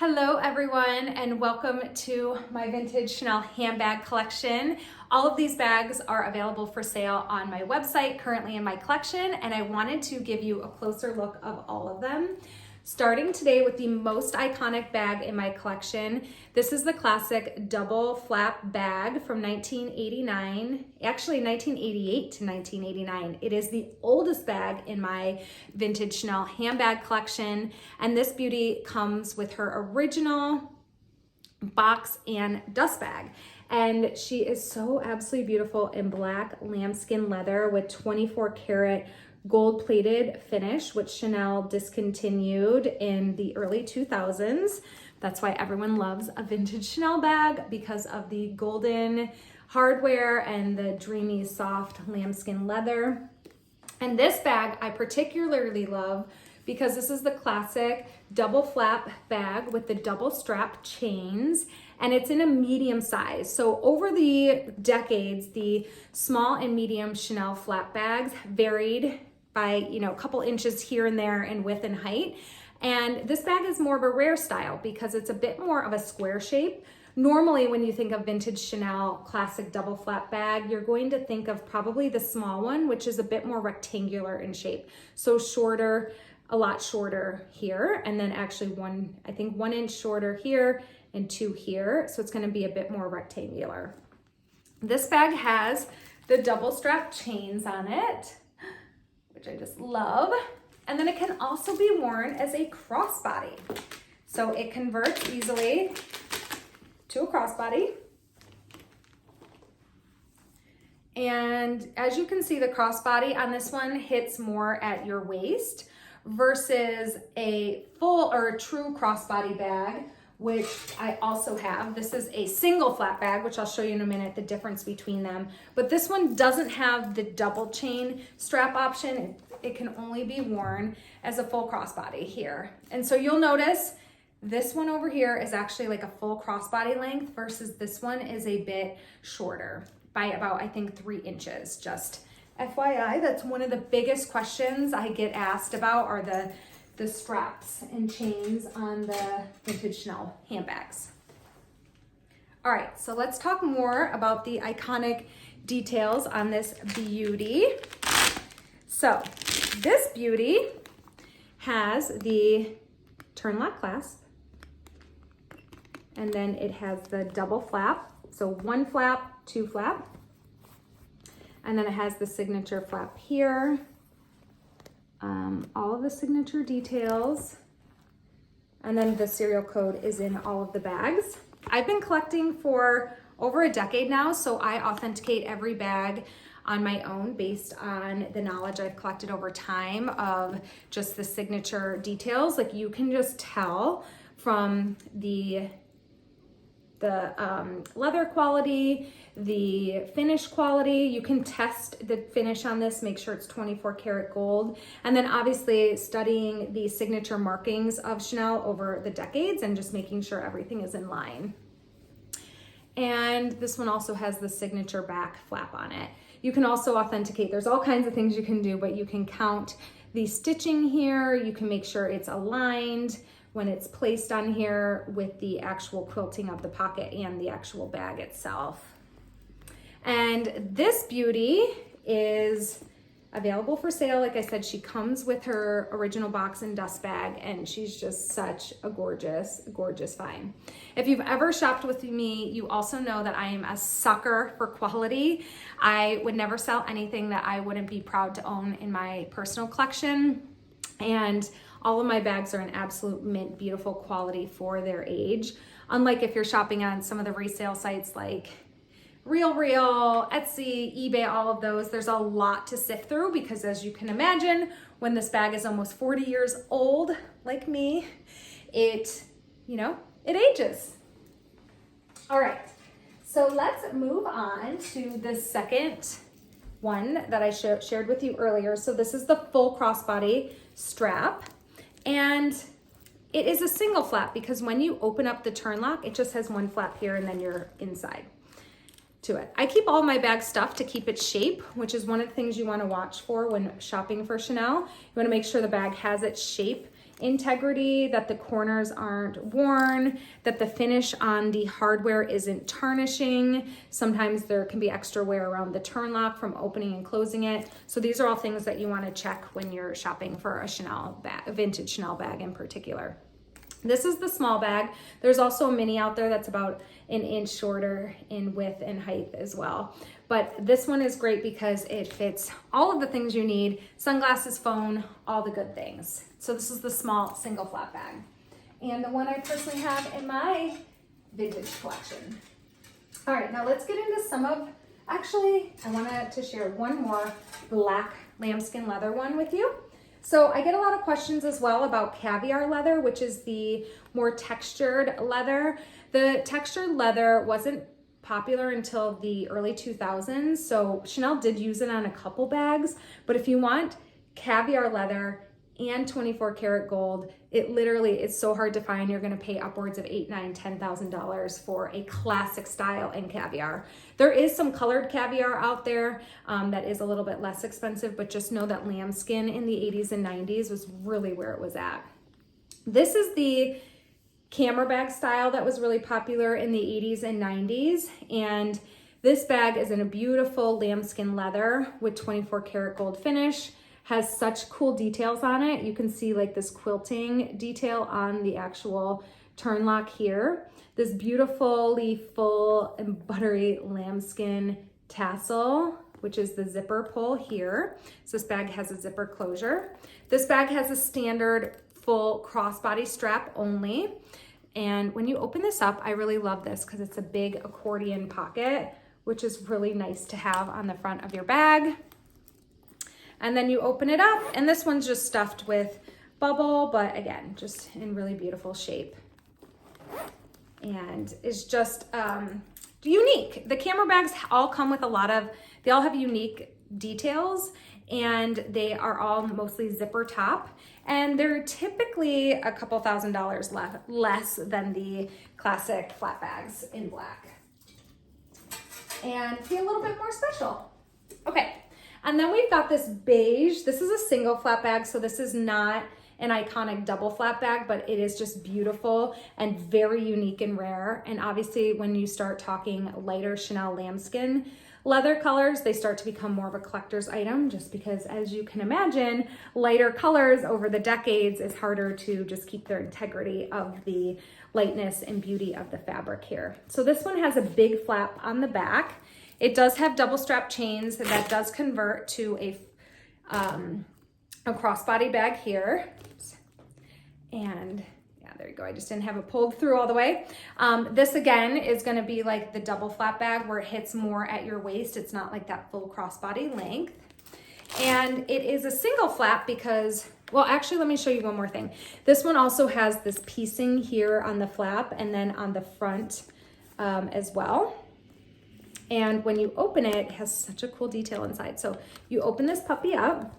Hello everyone, and welcome to my vintage Chanel handbag collection. All of these bags are available for sale on my website, currently in my collection, and I wanted to give you a closer look of all of them. Starting today with the most iconic bag in my collection. This is the classic double flap bag from 1989, actually 1988 to 1989. It is the oldest bag in my vintage Chanel handbag collection, and this beauty comes with her original box and dust bag. And she is so absolutely beautiful in black lambskin leather with 24 karat gold plated finish, which Chanel discontinued in the early 2000s. That's why everyone loves a vintage Chanel bag, because of the golden hardware and the dreamy soft lambskin leather. And this bag I particularly love because this is the classic double flap bag with the double strap chains, and it's in a medium size. So over the decades, the small and medium Chanel flap bags varied by, a couple inches here and there in width and height. And this bag is more of a rare style because it's a bit more of a square shape. Normally, when you think of vintage Chanel classic double flap bag, you're going to think of probably the small one, which is a bit more rectangular in shape. So shorter, a lot shorter here, and then actually 1 inch shorter here and 2 here. So it's gonna be a bit more rectangular. This bag has the double strap chains on it, which I just love. And then it can also be worn as a crossbody. So it converts easily to a crossbody. And as you can see, the crossbody on this one hits more at your waist versus a full or a true crossbody bag, which I also have. This is a single flap bag, which I'll show you in a minute, the difference between them. But this one doesn't have the double chain strap option. It can only be worn as a full crossbody here. And so you'll notice this one over here is actually like a full crossbody length versus this one is a bit shorter by about, I think, 3 inches. Just FYI, that's one of the biggest questions I get asked about are the straps and chains on the vintage Chanel handbags. All right, so let's talk more about the iconic details on this beauty. So this beauty has the turn lock clasp, and then it has the double flap. So 1 flap, 2 flap, and then it has the signature flap here. All of the signature details, and then the serial code is in all of the bags. I've been collecting for over a decade now, so I authenticate every bag on my own based on the knowledge I've collected over time of just the signature details. Like you can just tell from the leather quality, the finish quality. You can test the finish on this, make sure it's 24 karat gold. And then obviously studying the signature markings of Chanel over the decades and just making sure everything is in line. And this one also has the signature back flap on it. You can also authenticate. There's all kinds of things you can do, but you can count the stitching here. You can make sure it's aligned when it's placed on here with the actual quilting of the pocket and the actual bag itself. And this beauty is available for sale. Like I said, she comes with her original box and dust bag, and she's just such a gorgeous, gorgeous find. If you've ever shopped with me, you also know that I am a sucker for quality. I would never sell anything that I wouldn't be proud to own in my personal collection. And all of my bags are in absolute mint, beautiful quality for their age. Unlike if you're shopping on some of the resale sites like RealReal, Etsy, eBay, all of those, there's a lot to sift through because as you can imagine, when this bag is almost 40 years old, like me, it ages. All right, so let's move on to the second one that I shared with you earlier. So this is the full crossbody strap, and it is a single flap because when you open up the turn lock, it just has 1 flap here and then you're inside to it. I keep all my bags stuffed to keep its shape, which is one of the things you want to watch for when shopping for Chanel. You want to make sure the bag has its shape integrity, that the corners aren't worn, that the finish on the hardware isn't tarnishing. Sometimes there can be extra wear around the turn lock from opening and closing it. So these are all things that you want to check when you're shopping for a Chanel bag, a vintage Chanel bag in particular. This is the small bag. There's also a mini out there that's about an inch shorter in width and height as well. But this one is great because it fits all of the things you need: sunglasses, phone, all the good things. So this is the small single flap bag. And the one I personally have in my vintage collection. All right, now let's get into some of, actually, I wanted to share one more black lambskin leather one with you. So I get a lot of questions as well about caviar leather, which is the more textured leather. The textured leather wasn't popular until the early 2000s. So Chanel did use it on a couple bags, but if you want caviar leather and 24 karat gold, it literally, it's so hard to find. You're gonna pay upwards of $8,000, $9,000, $10,000 for a classic style in caviar. There is some colored caviar out there that is a little bit less expensive, but just know that lambskin in the 80s and 90s was really where it was at. This is the camera bag style that was really popular in the 80s and 90s. And this bag is in a beautiful lambskin leather with 24 karat gold finish. Has such cool details on it. You can see like this quilting detail on the actual turn lock here. This beautifully full and buttery lambskin tassel, which is the zipper pull here. So this bag has a zipper closure. This bag has a standard full crossbody strap only. And when you open this up, I really love this because it's a big accordion pocket, which is really nice to have on the front of your bag. And then you open it up, and this one's just stuffed with bubble, but again, just in really beautiful shape. And is just unique. The camera bags all come with they all have unique details, and they are all mostly zipper top. And they're typically a couple $1,000s less than the classic flat bags in black. And feel a little bit more special. Okay. And then we've got this beige. This is a single flap bag, so this is not an iconic double flap bag, but it is just beautiful and very unique and rare. And obviously when you start talking lighter Chanel lambskin leather colors, they start to become more of a collector's item, just because, as you can imagine, lighter colors over the decades is harder to just keep their integrity of the lightness and beauty of the fabric here. So this one has a big flap on the back. It does have double strap chains that does convert to a crossbody bag here. And yeah, there you go. I just didn't have it pulled through all the way. This again is going to be like the double flap bag where it hits more at your waist. It's not like that full crossbody length. And it is a single flap because, well, actually, let me show you one more thing. This one also has this piecing here on the flap and then on the front as well. And when you open it, it has such a cool detail inside. So you open this puppy up,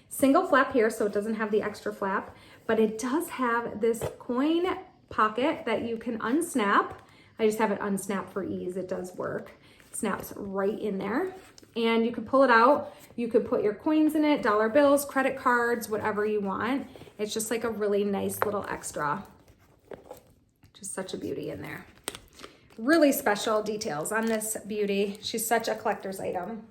single flap here, so it doesn't have the extra flap, but it does have this coin pocket that you can unsnap. I just have it unsnapped for ease. It does work. It snaps right in there. And you can pull it out. You could put your coins in it, dollar bills, credit cards, whatever you want. It's just like a really nice little extra. Just such a beauty in there. Really special details on this beauty. She's such a collector's item.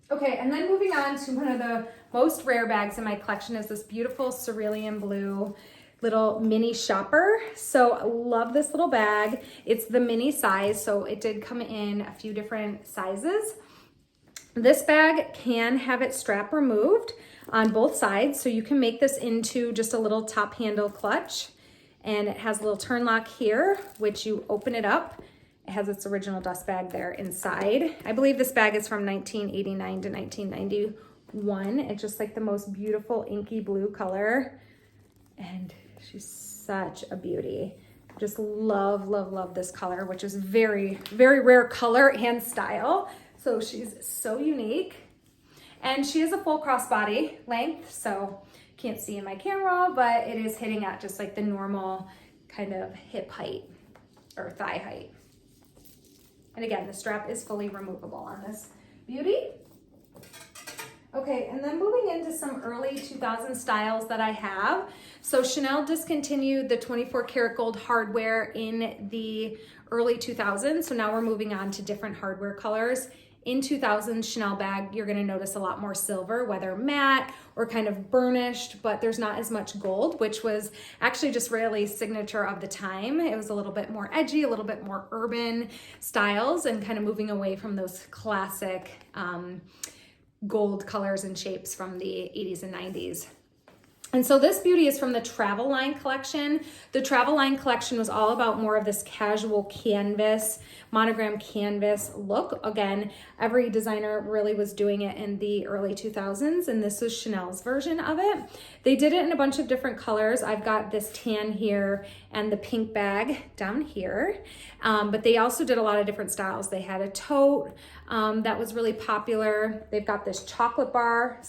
Okay, and then moving on to one of the most rare bags in my collection is this beautiful cerulean blue little mini shopper. So love this little bag. It's the mini size, so it did come in a few different sizes. This bag can have its strap removed on both sides, so you can make this into just a little top handle clutch. And it has a little turn lock here, which you open it up. It has its original dust bag there inside. I believe this bag is from 1989 to 1991. It's just like the most beautiful inky blue color. And she's such a beauty. Just love, love, love this color, which is very, very rare color and style. So she's so unique. And she is a full crossbody length, so can't see in my camera, but it is hitting at just like the normal kind of hip height or thigh height. And again, the strap is fully removable on this beauty. Okay, and then moving into some early 2000 styles that I have. So Chanel discontinued the 24 karat gold hardware in the early 2000s. So now we're moving on to different hardware colors. In 2000 Chanel bag, you're gonna notice a lot more silver, whether matte or kind of burnished, but there's not as much gold, which was actually just really signature of the time. It was a little bit more edgy, a little bit more urban styles, and kind of moving away from those classic gold colors and shapes from the 80s and 90s. And so this beauty is from the Travel Line collection. The Travel Line collection was all about more of this casual canvas, monogram canvas look. Again, every designer really was doing it in the early 2000s, and this was Chanel's version of it. They did it in a bunch of different colors. I've got this tan here and the pink bag down here, but they also did a lot of different styles. They had a tote that was really popular. They've got this chocolate bar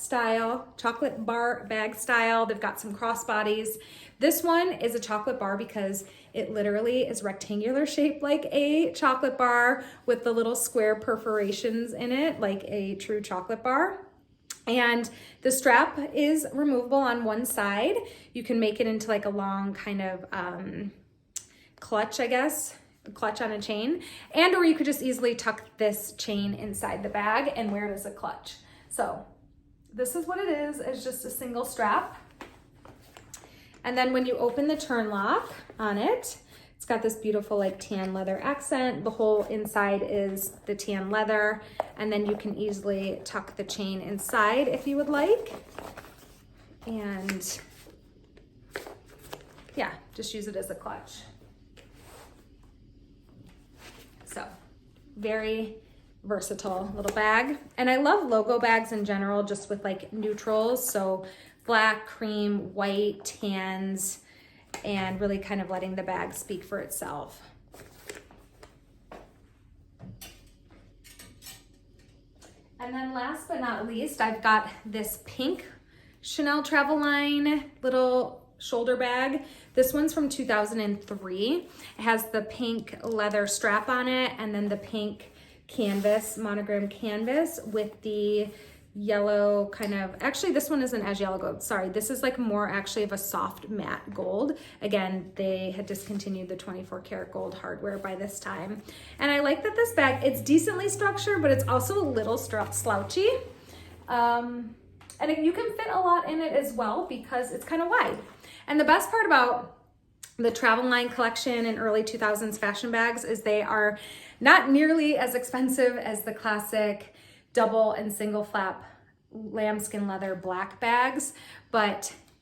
bag style. They've got some crossbodies. This one is a chocolate bar because it literally is rectangular shaped like a chocolate bar with the little square perforations in it, like a true chocolate bar. And the strap is removable on one side. You can make it into like a long kind of clutch, I guess, a clutch on a chain. And or you could just easily tuck this chain inside the bag and wear it as a clutch. So this is what it is. It's just a single strap. And then when you open the turn lock on it, it's got this beautiful like tan leather accent. The whole inside is the tan leather. And then you can easily tuck the chain inside if you would like. And yeah, just use it as a clutch. So very versatile little bag. And I love logo bags in general, just with like neutrals. So black, cream, white, tans, and really kind of letting the bag speak for itself. And then last but not least, I've got this pink Chanel Travel Line little shoulder bag. This one's from 2003. It has the pink leather strap on it and then the pink canvas, monogram canvas with the yellow kind of, actually this one isn't as yellow gold, sorry. This is like more actually of a soft matte gold. Again, they had discontinued the 24 karat gold hardware by this time. And I like that this bag, it's decently structured, but it's also a little slouchy. And you can fit a lot in it as well because it's kind of wide. And the best part about the Travel Line collection and early 2000s fashion bags is they are not nearly as expensive as the classic double and single flap lambskin leather black bags,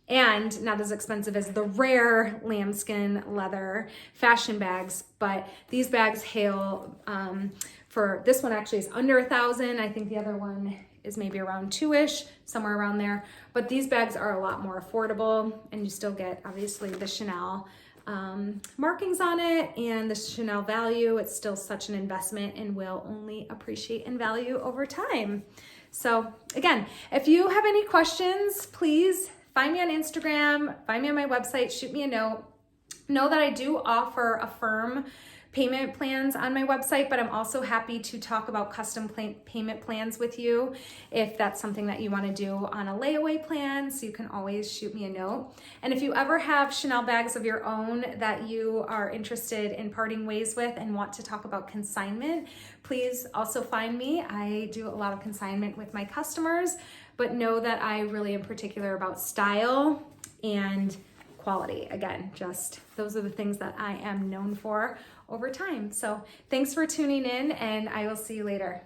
and not as expensive as the rare lambskin leather fashion bags, but these bags hail for, this one actually is under $1,000. I think the other one is maybe around $2,000-ish, somewhere around there. But these bags are a lot more affordable, and you still get obviously the Chanel markings on it and the Chanel value. It's still such an investment and will only appreciate in value over time. So again, if you have any questions, please find me on Instagram, find me on my website, shoot me a note. Know that I do offer Affirm payment plans on my website, but I'm also happy to talk about custom payment plans with you if that's something that you want to do on a layaway plan. So you can always shoot me a note. And if you ever have Chanel bags of your own that you are interested in parting ways with and want to talk about consignment, please also find me. I do a lot of consignment with my customers, but know that I really am particular about style and quality. Again, just those are the things that I am known for over time. So thanks for tuning in, and I will see you later.